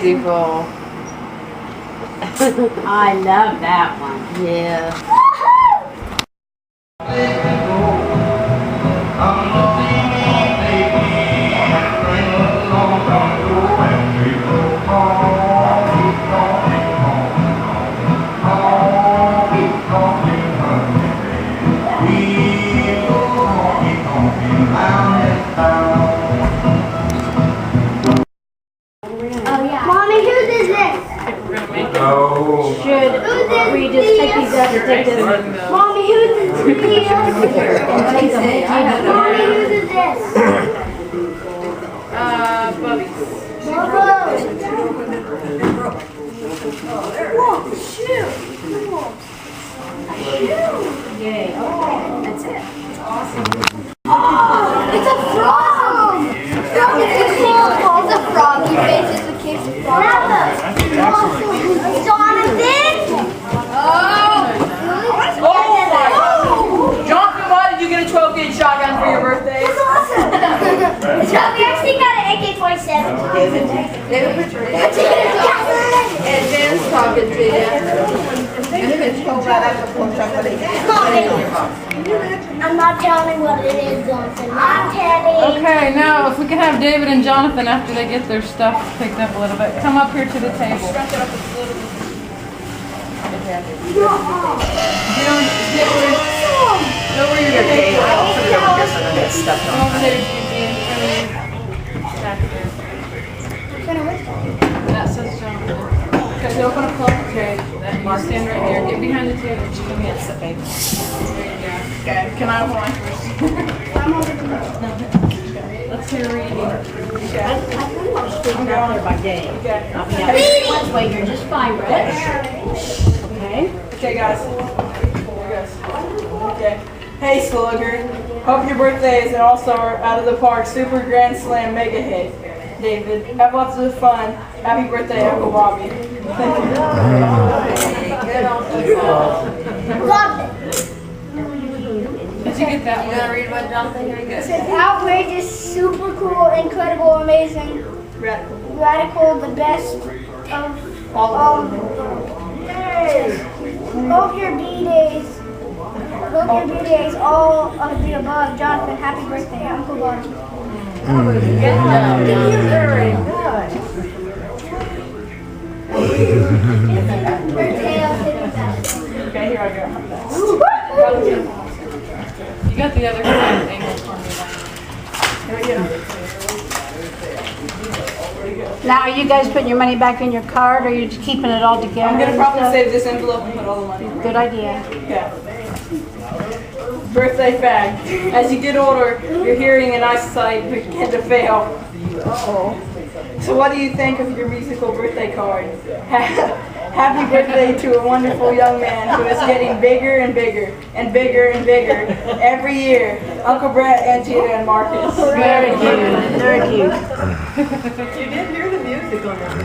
beautiful. I love that one. Yeah. Mommy, whose is this? Should we just take these out and take this? Mommy, whose is this? Mommy, whose is this? Bubby's. Whoa, shoot. Yay. Okay, that's it. It's a frog! Frog is too cool. It's a frog. He faces the kids. Jonathan! Jonathan, why did you get a 12-gauge shotgun for your birthday? That's awesome! We actually got an AK-47. David, put your and Dan's talking to you. I'm not telling what it is, Jonathan. I'm telling. Okay, now if we can have David and Jonathan after they get their stuff picked up a little bit, come up here to the table. Know where you're going. I'll put it over here so I don't get stuff on Over it. there, back there. That says Jonathan. Okay, so open up clock. Okay, that you stand right there. Get behind the table. Just give me a second. There you go. Okay, can I open mine first? Let's hear reading. Okay. I'm out there by day. Okay. I'll be out there once way. You're just fine, Brett. Okay. Okay, guys. Here goes. Okay. Hey, Slugger. Hope your birthday is an all-star out of the park super grand slam mega hit. David, have lots of fun. Happy birthday, Uncle Robbie. Thank you. Love it. Did you get that You one? gonna read what Jonathan? Here you It go. says outrageous, super cool, incredible, amazing, radical, the best of all of them. Hope your B-days, all of the above. Jonathan, happy birthday, Uncle Bobby. Very good. Okay, here I go. You got the other side angle for me. Here we go. Now, are you guys putting your money back in your card, or are you just keeping it all together? I'm gonna and probably stuff? save this envelope and put all the money in. Good idea. Okay. Birthday fact. As you get older, your hearing and eyesight begin to fail. So what do you think of your musical birthday card? Happy birthday to a wonderful young man who is getting bigger and bigger and bigger and bigger every year. Uncle Brett, Angela, and Marcus. Very cute. Very cute. You did hear the music on that.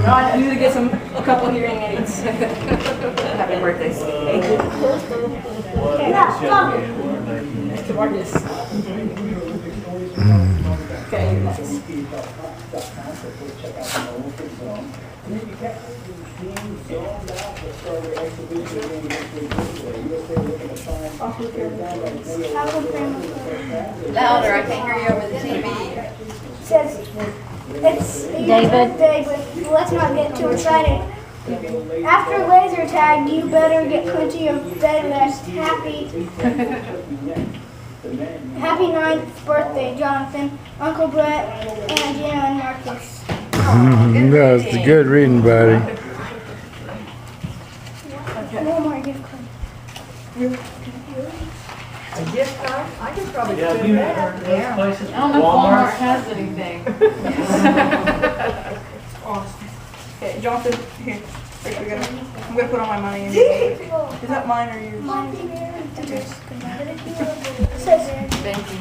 I need to get a couple hearing aids. Happy birthday, Steve. To Marcus. Okay, next. Louder, I can't hear you over the TV. Says it's David? birthday, but let's not get too excited. After laser tag, you better get plenty of bed rest. Happy 9th birthday, Jonathan, Uncle Brett, Angie, and Marcus. That's a good reading, buddy. No more gift card. A gift card? I could probably do Yeah, that. you heard those places, I don't know if Walmart Walmart. has anything. Okay, Jonathan, here. I'm gonna put all my money in. Is that mine or yours? Thank you.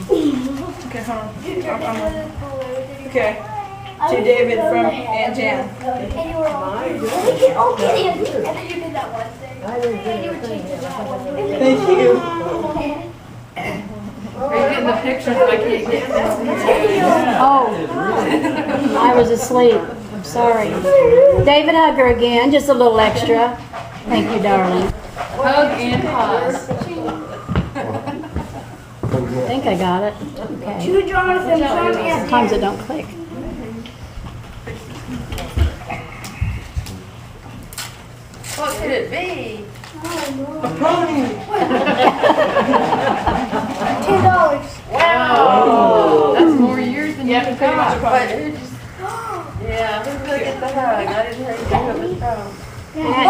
Okay, hold on. Okay. To David from Aunt Jan. And you were all and then you did that one thing. And you were changing that one. Thank you. Are you getting the pictures? I can't get them. Oh, I was asleep. Sorry. David, hug her again, just a little extra. Thank you, darling. Hug and pause. I think I got it. Okay. To Jonathan from Aunt Sometimes it don't click. What could it be? $2. Wow. That's more years than you Yeah, have pretty much a got. But who just, yeah, who's gonna get the hug? I didn't hear who it was from. Jan,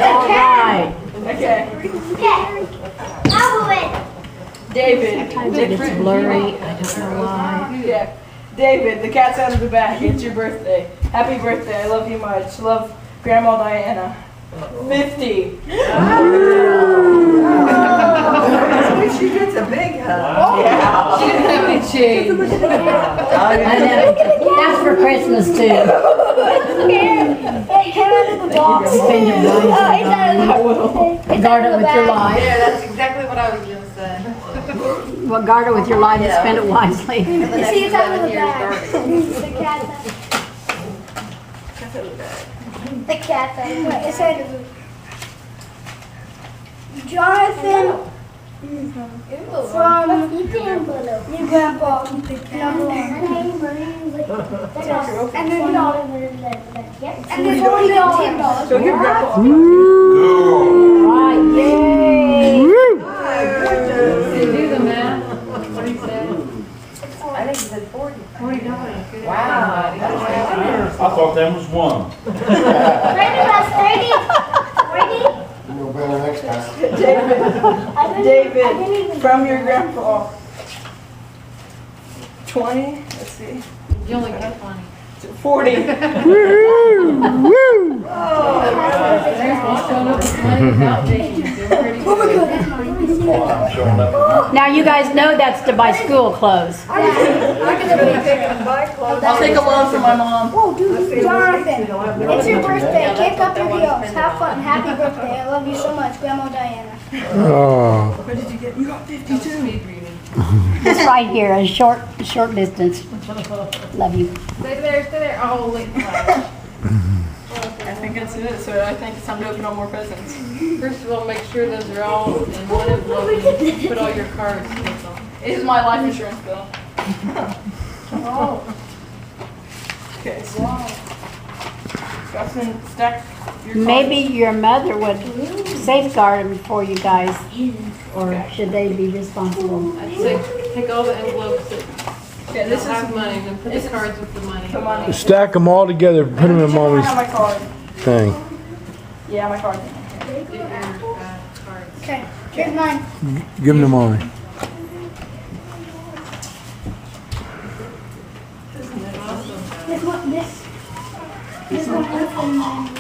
all right. Okay. Okay. I'll win. David. Sometimes it gets blurry. I don't know why. Yeah. David, the cat's out of the bag. It's your birthday. Happy birthday. I love you much. Love, Grandma Diana. 50. She gets a big hug. Yeah. She didn't have any change. I know. That's for Christmas too. Hey, come out of the box. Spend it wisely. I will. Guard it with your life. Yeah, that's exactly what I was gonna say. Well, guard it with your life and spend it wisely. For the You next see, it's out of 11 the years, bag. guarding. The cat's The cat's out. It's out of the Jonathan from your grandpa, number 1. And then and then $40. So give Grandpa. Right, yay! Did you do the math? What did he say? I think he said 40. $40. Wow. I thought that was one. You'll better next time. David, from your grandpa. 20. Let's see. You only got 20. 40. There's one showing up with money without taking it. Doing pretty good. I'm showing up. Now you guys know that's to buy school clothes. I'll take a loan from my mom. Oh, dude, Jonathan, it's your birthday. Kick up your heels. Have fun. Happy birthday. I love you so much, Grandma Diana. Oh, What did you get? You got 52. Speed reading. Just right here, a short distance. Love you. Stay there. Oh, wait. I think that's it. So I think it's time to open up more presents. First of all, make sure those are all in one envelope and put all your cards in them. It is my life insurance bill. Okay, so got some stack your cards. Maybe your mother would safeguard them for you guys, or should they be responsible? I'd say take all the envelopes that Okay, this have is money, then put the cards with the money. the money. stack them all together, put them in I mommy's have my card. thing. Yeah, my card. Get your cards. Okay, here's mine. Give them to mommy. This one is from mine.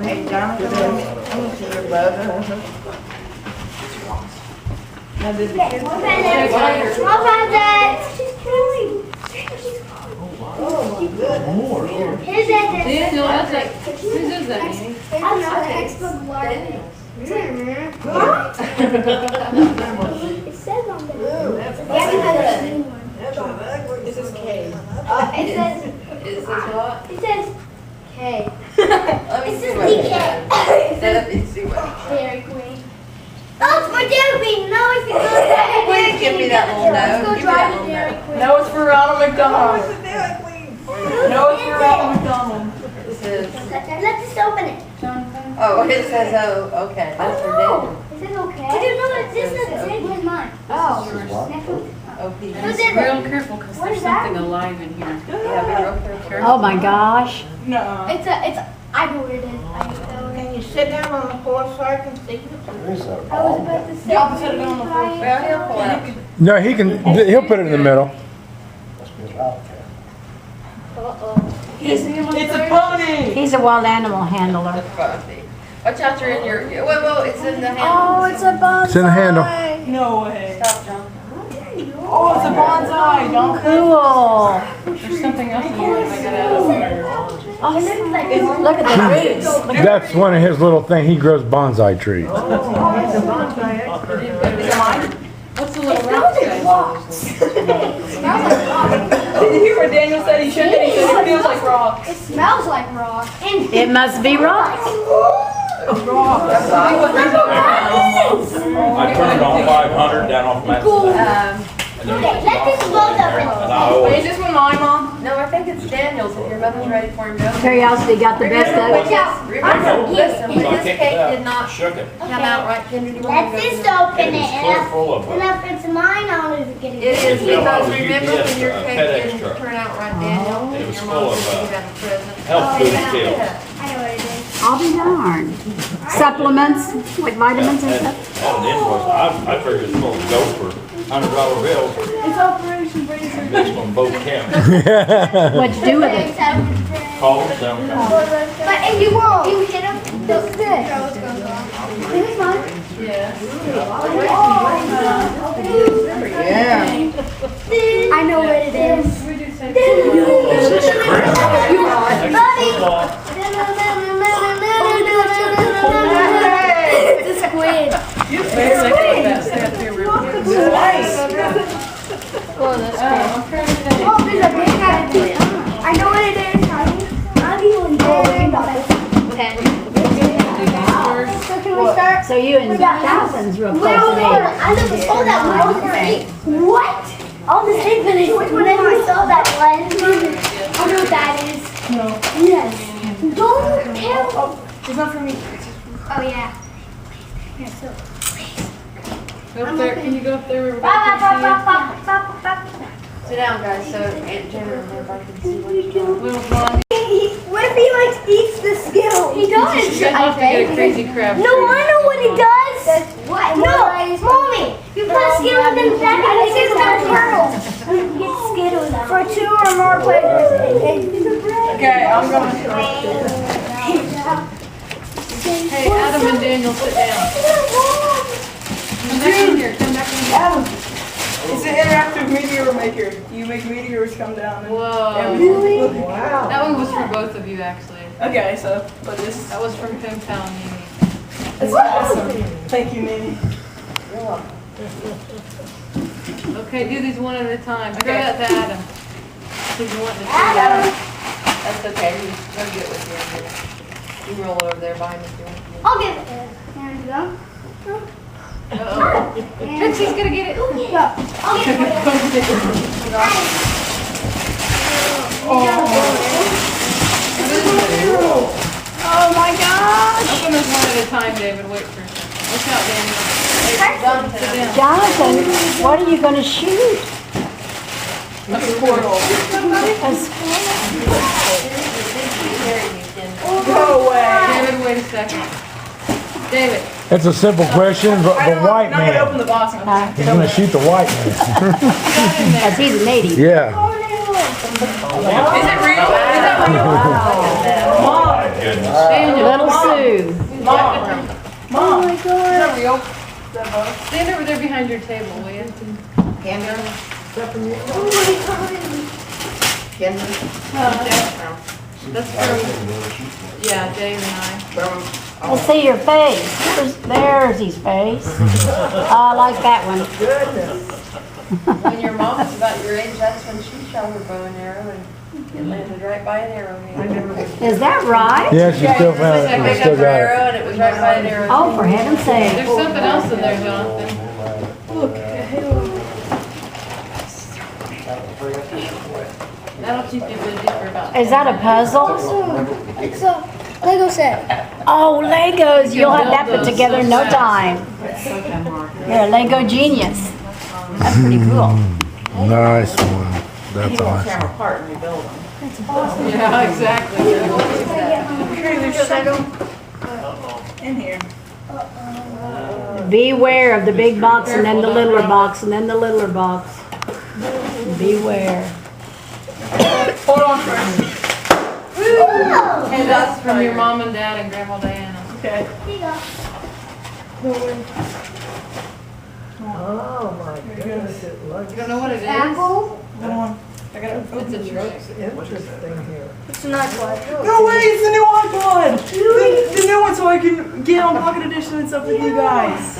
Hey, Jonathan, your mother. Now did the kids? More presents. More presents. Here's it. Daniel, that's like, whose is that, Amy? I'm not the textbook large. It says on there. Yeah, because I've seen one. This is K. It says, Is this what? it says K. Let me It see says what it says. DK. Let me see what. Dairy Queen. Oh, it's for Dairy Queen. No, it's for Dairy Queen. Please give me that little Let's note. go Give me drive that to little Dairy note. Queen. No, it's for Ronald McDonald. No, it's for Ronald McDonald. This is, Let's just open it. oh, it says, oh, okay, that's for Daniel. Is it okay? I didn't know that this is the same as mine. Oh. Next one. OP. Who's Be in real it? careful, because What there's is that? something alive in here. Yeah, be real careful. Oh my gosh. No. It's I know what it is. Can you sit down on the floor so I can see it? I was about to say. Y'all set it on the floor. Well, he'll pull out. No, he'll put it in the middle. It's a pony. He's a wild animal handler. That's funny. Watch out, you're in your, well, it's in the handle. Oh, it's a bonsai. It's in the handle. No way. Stop, John. Oh, it's a bonsai. Don't Cool. There's something else in here that I got out of there. Look at the roots. That's one of his little things. He grows bonsai trees. Is it mine? What's What's the little rock guy? Did you hear what Daniel said? He shook it. He said it feels like rock. It smells like rock. And It must be rock. I turned it on 500 down off Matt's. okay, let this both open. And I always, Is this one mine, Mom? No, I think it's Daniel's. If your mother's ready for him, go. Curiosity got the best of it. Listen, when I this kicked cake it out, did not shook it. come out right, Kendra, do you want Let's me to just go? open it. It was full of And if it's mine, I'll lose it. It is because remember when your UPS, cake FedEx didn't truck. turn out right, Daniel? It was Your full mom of, said you had a present. health food Yeah. pills. I know what it is. I'll be darned. Supplements, like vitamins and stuff. Oh, the invoice, I figured it's supposed to go for $100 bills. It's Operation Bracer. Mixed on both counts. What'd you do with it? Call them down. But if you won't, you hit him. This is good. This is mine. I know what it is. It's a squid. Oh, that's cool. Oh, there's a big guy. I know what it is, honey. I'm even So can we start? So you and Jonathan's real close Well, in age. I never saw that one. What? All the same thing. When I saw that one. I know what that is. No. Yes. Don't tell. It's not for me. Oh, yeah. Here, so. Go up there. Can you go up there where Ba, ba, everybody ba, can ba, ba, ba, ba. Sit down, guys, so Aunt Jenna and everybody can see what you're doing. see you? Little blondie. What if he like eats the Skittles? He does. You'll have to get a crazy crab. No, I know what he does. What? No, Mommy. You put Skittles in the back and it says pearls. Get Skittles for 2 or more players. Okay, I'm going. Hey, Adam and Daniel, sit down. Come back in here. Come back in here. Adam, it's an interactive meteor maker. You make meteors come down. And Whoa. really? That one was for both of you, actually. Okay, so, but this, That was from hometown Mimi. that's awesome. Thank you, Nene. Okay, do these one at a time. Throw Okay. that to Adam. He's wanting to see Adam. That's okay, he'll get with you in a minute. You roll it over there behind me if you want. I'll give it. There you go. Uh-oh. Trixie's gonna get it. Go. I'll give it. Oh my gosh! Open this one at a time, David. Wait for a second. Look out, Daniel. Sit down. Jonathan, what are you gonna shoot? A squirrel. Go away. David, wait a second. David, It's a simple question, but the white Not gonna open man. the box. He's gonna shoot the white man. Because he's a native. Yeah. Is it real? Is that real? Mom, Daniel, Little Sue. Mom, Oh my is god. that real? Is that both? stand over there behind your table, will you? Kendra? Kendra? That's from, yeah, Dave and I. Let's see your face. There's his face. I like that one. When your mom was about your age, that's when she shot her bow and arrow and it landed right by an arrow. Is that right? Yeah, she still found I it. She picked still up her got it. arrow and it was right by an arrow. Oh, for heaven's sake. There's something else in there, Jonathan. That'll keep you busy for about. Is that a puzzle? It's a Lego set. Oh, Legos. You'll have that put together in no time. You're a Lego genius. That's pretty cool. Nice one. That's awesome. Yeah, exactly. In here. Beware of the big box and then the littler box and then the littler box. Beware. Hold on first. And that's from your mom and dad and Grandma Diana. Okay. Here you go. You don't know what it is? Apple. Hold on. I gotta It's open it. interesting. It's an iPod. No way, it's the new iPod! The new one so I can get on Pocket Edition and stuff with you guys.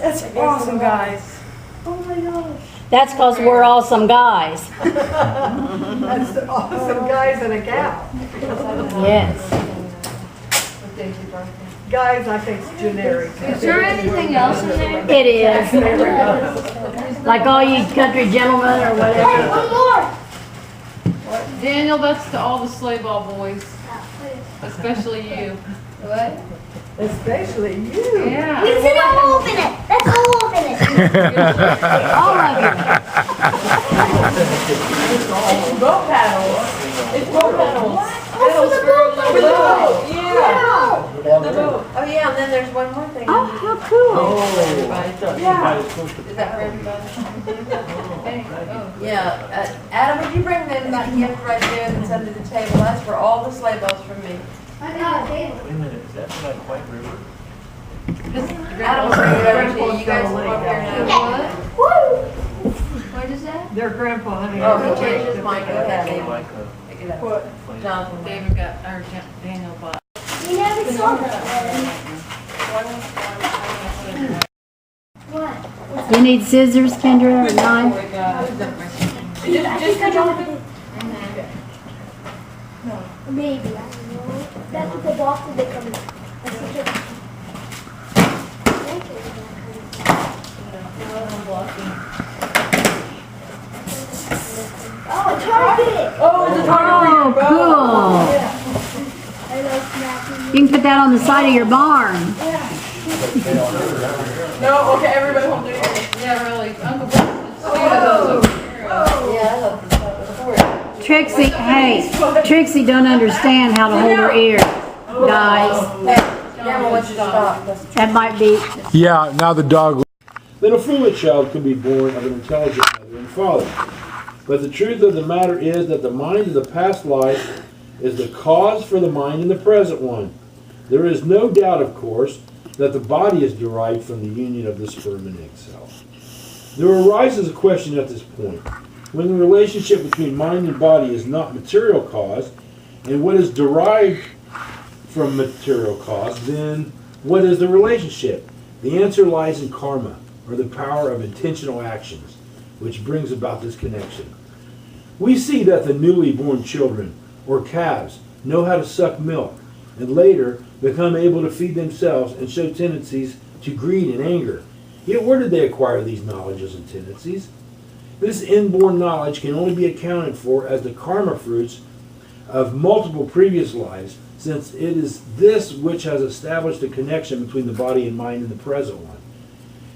That's awesome, guys. Oh my gosh. That's because we're all some guys. That's awesome, guys and a gal. Yes. Guys, I think it's generic. Is there anything else in there? It is. Like all you country gentlemen or Hey, whatever. one more. Daniel, that's to all the sleigh ball boys, especially you. What? Especially you. Yeah. We said all open it. Let's all open it. All of you. Boat paddles. It's boat paddles. Also the boat. The boat. Yeah. The boat. Oh, yeah, and then there's one more thing. Oh, how cool. Yeah. Is that for everybody? Yeah, Adam, would you bring them that gift right there that's under the table? That's for all the sleigh bells from me. I got it. Wait a minute, is that like White River? Adam will bring it over to you. You guys come over here now. Woo. What is that? Their grandpa, honey. Oh, he changed his mind. Go ahead, David. Like Pick it up. What? Jonathan. David got, or Daniel bought. We never saw that. What? You need scissors, Kendra, or knife? Just maybe, I don't know. That's what the boxes they come in. That's such a... Oh, Target! Oh, it's a target. Oh, cool. I love snacking. You can put that on the side of your barn. No, okay, everybody hold their ears. Yeah, really, Uncle Bruce. Yeah, I love this. Trixie, hey, Trixie don't understand how to hold her ears, guys. Grandma wants you to stop. That might be, Yeah, now the dog. Then a foolish child can be born of an intelligent mother and father. But the truth of the matter is that the mind of the past life is the cause for the mind in the present one. There is no doubt, of course, that the body is derived from the union of the sperm and egg cell. There arises a question at this point. When the relationship between mind and body is not material cause, and what is derived from material cause, then what is the relationship? The answer lies in karma, or the power of intentional actions, which brings about this connection. We see that the newly born children, or calves, know how to suck milk, and later become able to feed themselves and show tendencies to greed and anger. Yet where did they acquire these knowledges and tendencies? This inborn knowledge can only be accounted for as the karma fruits of multiple previous lives, since it is this which has established a connection between the body and mind in the present one.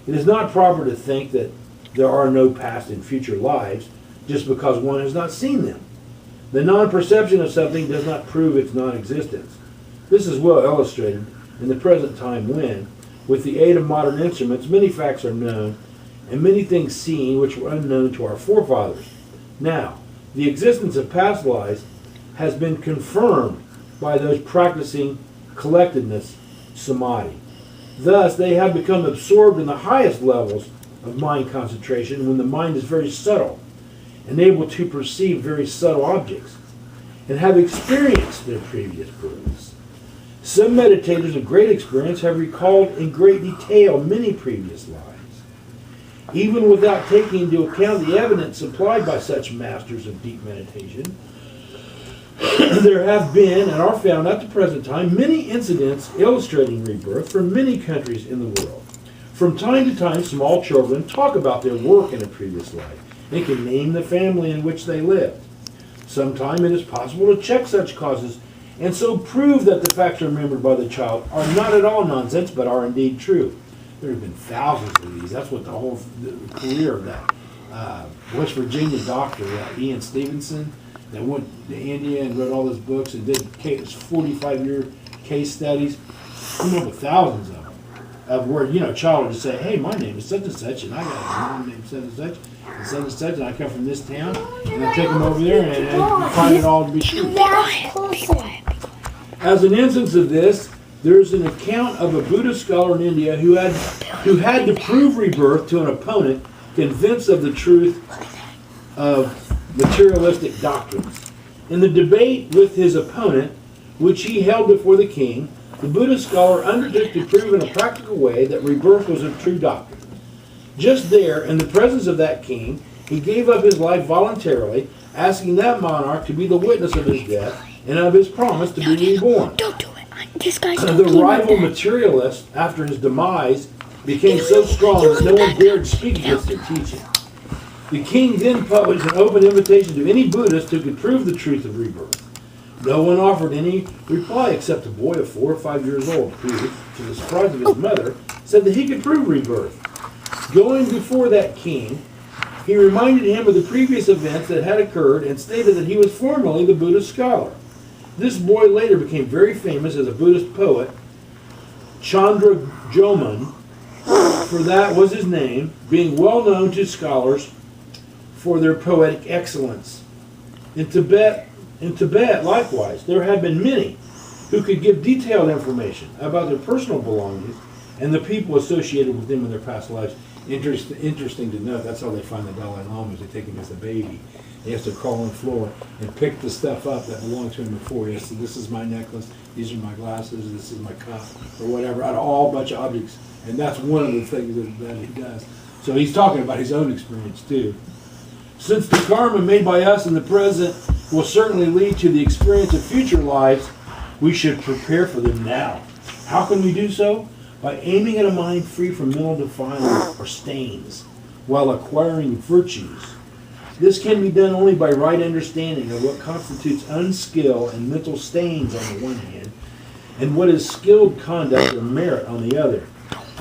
It is not proper to think that there are no past and future lives just because one has not seen them. The non-perception of something does not prove its non-existence. This is well illustrated in the present time when, with the aid of modern instruments, many facts are known and many things seen which were unknown to our forefathers. Now, the existence of past lives has been confirmed by those practicing collectedness, samadhi. Thus, they have become absorbed in the highest levels of mind concentration when the mind is very subtle and able to perceive very subtle objects and have experienced their previous births. Some meditators of great experience have recalled in great detail many previous lives. Even without taking into account the evidence supplied by such masters of deep meditation, there have been and are found at the present time many incidents illustrating rebirth from many countries in the world. From time to time, small children talk about their work in a previous life and can name the family in which they lived. Sometimes it is possible to check such causes and so prove that the facts remembered by the child are not at all nonsense but are indeed true. There have been thousands of these. That's what the career of that West Virginia doctor, Ian Stevenson, that went to India and wrote all those books and did 45-year case studies. We know thousands of them. Of where, a child would just say, hey, my name is such and such, and I got a mom named such and such, and I come from this town, and I take them over there and find it all to be true. As an instance of this, there is an account of a Buddhist scholar in India who had to prove rebirth to an opponent convinced of the truth of materialistic doctrines. In the debate with his opponent, which he held before the king, the Buddhist scholar undertook to prove in a practical way that rebirth was a true doctrine. Just there, in the presence of that king, he gave up his life voluntarily, asking that monarch to be the witness of his death and of his promise to be reborn. Don't do it. This guy's The rival materialist, after his demise, became so strong that no one dared speak against their teaching. The king then published an open invitation to any Buddhist who could prove the truth of rebirth. No one offered any reply except a boy of 4 or 5 years old who, to the surprise of his mother, said that he could prove rebirth. Going before that king, he reminded him of the previous events that had occurred and stated that he was formerly the Buddhist scholar. This boy later became very famous as a Buddhist poet. Chandra Joman, for that was his name, being well known to scholars for their poetic excellence. In Tibet, likewise, there have been many who could give detailed information about their personal belongings and the people associated with them in their past lives. Interesting to note, that's how they find the Dalai Lama, is they take him as a baby. He has to crawl on the floor and pick the stuff up that belonged to him before. He has to, this is my necklace, these are my glasses, this is my cup, or whatever, out of all bunch of objects. And that's one of the things that he does. So he's talking about his own experience too. Since the karma made by us in the present will certainly lead to the experience of future lives, we should prepare for them now. How can we do so? By aiming at a mind free from mental defilements or stains, while acquiring virtues. This can be done only by right understanding of what constitutes unskill and mental stains on the one hand, and what is skilled conduct or merit on the other.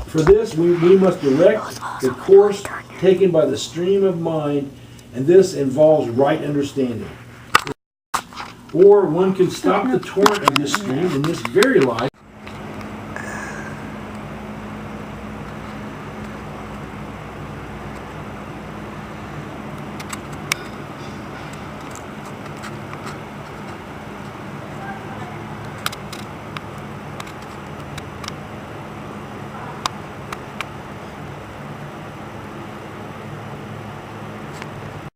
For this, we must direct the course taken by the stream of mind, and this involves right understanding. Or one can stop the torrent of this stream in this very life